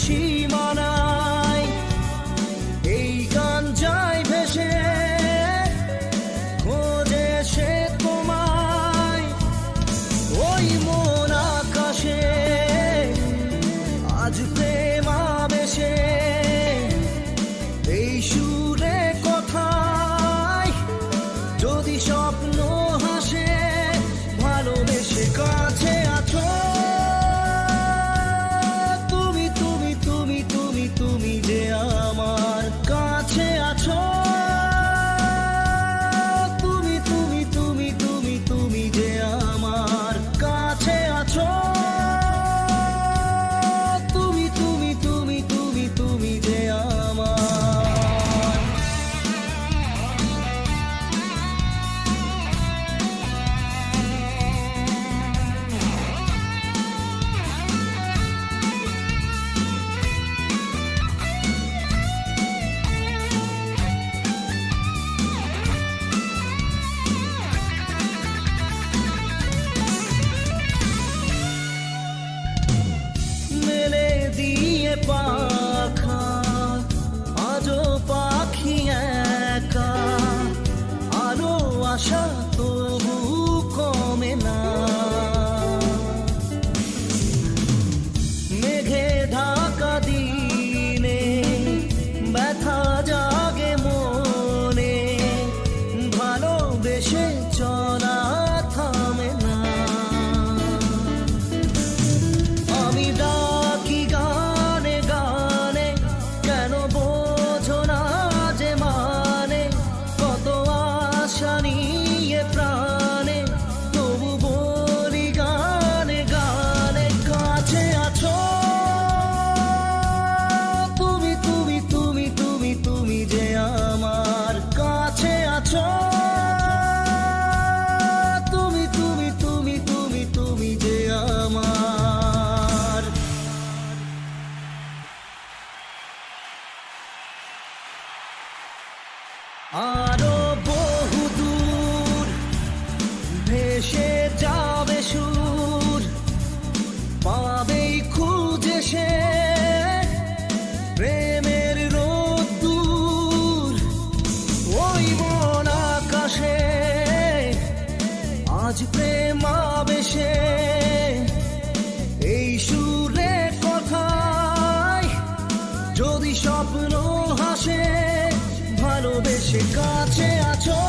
সীমানায় এই গান যায় ভেসে, খোঁজে সে তোমায় ওই মন আকাশে। আজ প্রেম আবেশে এই সুরে কথায় যদি স্বপ্ন হাসে, ভালোবেসে কাছে আছো তুমি, তুমি তুমি তুমি তুমি যে আমার কাছে আছো, তুমি তুমি তুমি তুমি তুমি যে আমার কাছে আছো, তুমি তুমি তুমি তুমি তুমি যে আমার। মেলে দিয়ে পাখা আজও পাখি একা, আলো আশা তবু কমে না। মেঘে ঢাকা দিনে ব্যথা জাগে মনে, ভালোবেসে চলা থামে না। আমি ডাকি গানে গানে, কেন বোঝো না যে মানে, কত আশা নিয়ে প্রাণে, তবু বলি গানে গানে কাছে আছো তুমি, তুমি তুমি তুমি তুমি যে আমার কাছে আছো, তুমি তুমি তুমি তুমি তুমি যে আমার। আরো বহুদূর ভেসে যাবে সুর, পাবেই খুঁজে সে প্রেমের রোদ্দুর ওই মন আকাশে। আজ প্রেম আবেশে এই সুরে কথায় যদি স্বপ্ন হাসে, ভালোবেসে কাছে আছো।